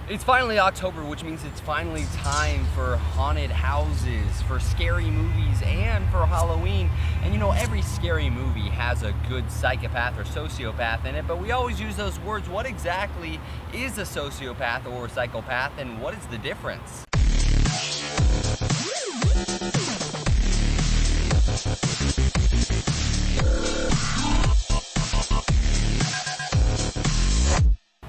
It's finally October, which means it's finally time for haunted houses, for scary movies, and for Halloween. And you know, every scary movie has a good psychopath or sociopath in it, but we always use those words. What exactly is a sociopath or a psychopath, and what is the difference?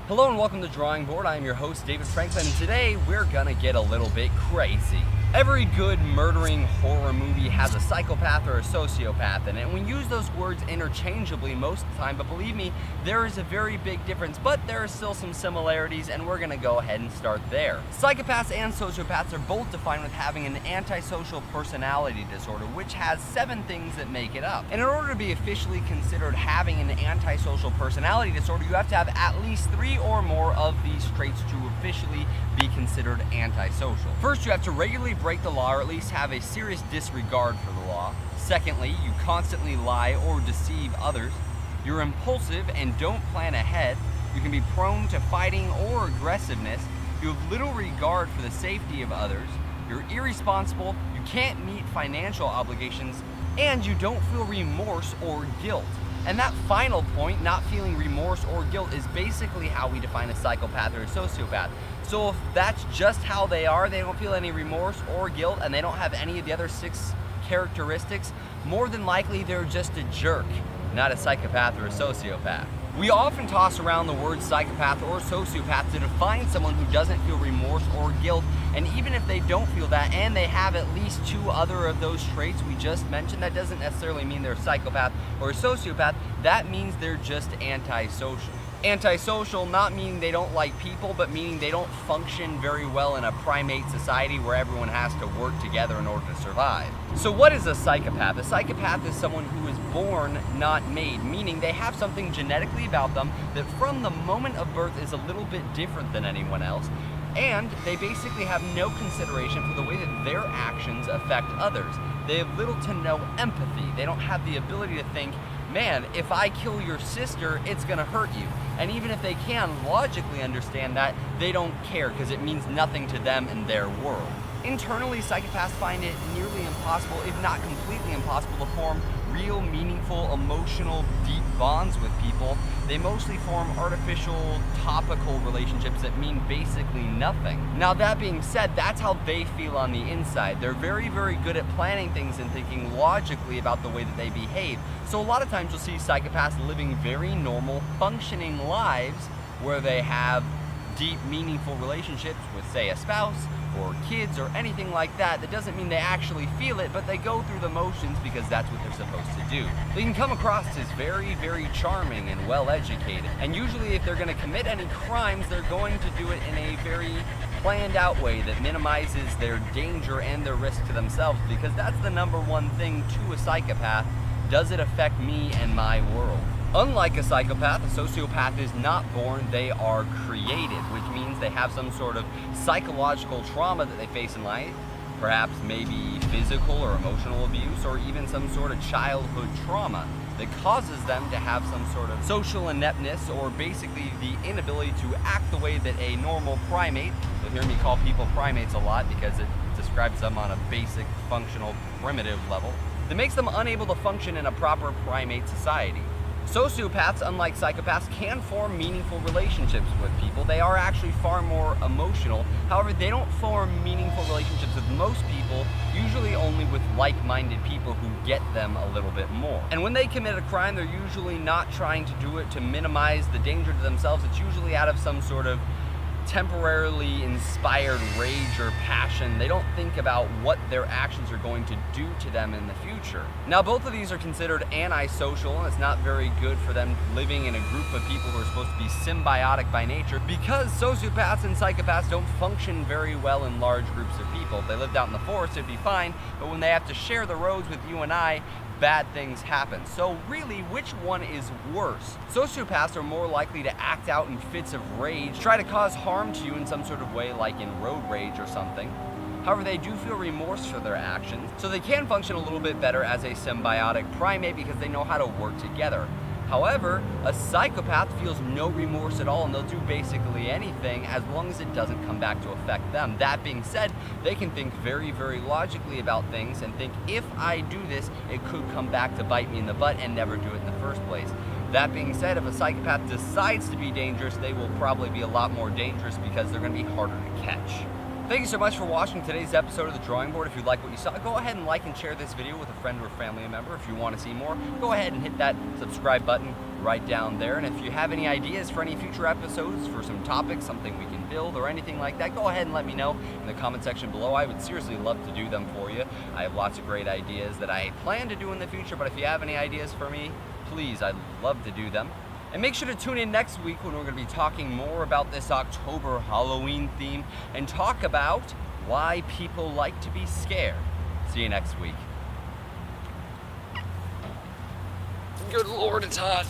Hello and welcome to Drawing Board. I am your host, David Franklin, and today we're gonna get a little bit crazy. Every good murdering horror movie has a psychopath or a sociopath in it, and we use those words interchangeably most of the time, but believe me, there is a very big difference, but there are still some similarities, and we're gonna go ahead and start there. Psychopaths and sociopaths are both defined with having an antisocial personality disorder, which has 7 things that make it up. And in order to be officially considered having an antisocial personality disorder, you have to have at least 3 or more of these traits to officially be considered antisocial. First, you have to regularly break the law, or at least have a serious disregard for the law. Secondly, you constantly lie or deceive others. You're impulsive and don't plan ahead. You can be prone to fighting or aggressiveness. You have little regard for the safety of others. You're irresponsible. You can't meet financial obligations, and you don't feel remorse or guilt. And that final point, not feeling remorse or guilt, is basically how we define a psychopath or a sociopath. So if that's just how they are, they don't feel any remorse or guilt, and they don't have any of the other 6 characteristics, more than likely they're just a jerk, not a psychopath or a sociopath. We often toss around the word psychopath or sociopath to define someone who doesn't feel remorse or guilt, and even if they don't feel that and they have at least 2 other of those traits we just mentioned, that doesn't necessarily mean they're a psychopath or a sociopath. That means they're just antisocial. Antisocial not meaning they don't like people, but meaning they don't function very well in a primate society where everyone has to work together in order to survive. So what is a psychopath? A psychopath is someone who is born, not made, meaning they have something genetically about them that from the moment of birth is a little bit different than anyone else, and they basically have no consideration for the way that their actions affect others. They have little to no empathy. They don't have the ability to think, man, if I kill your sister, it's gonna hurt you. And even if they can logically understand that, they don't care because it means nothing to them in their world. Internally, psychopaths find it nearly impossible, if not completely impossible, to form real, meaningful, emotional, deep bonds with people. They mostly form artificial, topical relationships that mean basically nothing. Now that being said, that's how they feel on the inside. They're very, very good at planning things and thinking logically about the way that they behave. So a lot of times you'll see psychopaths living very normal, functioning lives where they have deep, meaningful relationships with, say, a spouse or kids or anything like that. That doesn't mean they actually feel it, but they go through the motions because that's what they're supposed to do. They can come across as very, very charming and well-educated. And usually if they're going to commit any crimes, they're going to do it in a very planned out way that minimizes their danger and their risk to themselves, because that's the number one thing to a psychopath. Does it affect me and my world? Unlike a psychopath, a sociopath is not born, they are created, which means they have some sort of psychological trauma that they face in life, perhaps maybe physical or emotional abuse, or even some sort of childhood trauma that causes them to have some sort of social ineptness, or basically the inability to act the way that a normal primate, you'll hear me call people primates a lot because it describes them on a basic, functional, primitive level, that makes them unable to function in a proper primate society. Sociopaths, unlike psychopaths, can form meaningful relationships with people. They are actually far more emotional. However, they don't form meaningful relationships with most people, usually only with like-minded people who get them a little bit more. And when they commit a crime, they're usually not trying to do it to minimize the danger to themselves. It's usually out of some sort of temporarily inspired rage or passion. They don't think about what their actions are going to do to them in the future. Now, both of these are considered antisocial, and it's not very good for them living in a group of people who are supposed to be symbiotic by nature, because sociopaths and psychopaths don't function very well in large groups of people. If they lived out in the forest, it'd be fine, but when they have to share the roads with you and I, bad things happen. So really, which one is worse? Sociopaths are more likely to act out in fits of rage, try to cause harm to you in some sort of way, like in road rage or something. However, they do feel remorse for their actions, so they can function a little bit better as a symbiotic primate because they know how to work together. However, a psychopath feels no remorse at all, and they'll do basically anything as long as it doesn't come back to affect them. That being said, they can think very, very logically about things and think, if I do this, it could come back to bite me in the butt, and never do it in the first place. That being said, if a psychopath decides to be dangerous, they will probably be a lot more dangerous because they're going to be harder to catch. Thank you so much for watching today's episode of The Drawing Board. If you like what you saw, go ahead and like and share this video with a friend or family member. If you want to see more, go ahead and hit that subscribe button right down there. And if you have any ideas for any future episodes, for some topics, something we can build or anything like that, go ahead and let me know in the comment section below. I would seriously love to do them for you. I have lots of great ideas that I plan to do in the future, but if you have any ideas for me, please, I'd love to do them. And make sure to tune in next week when we're going to be talking more about this October Halloween theme and talk about why people like to be scared. See you next week. Good Lord, it's hot.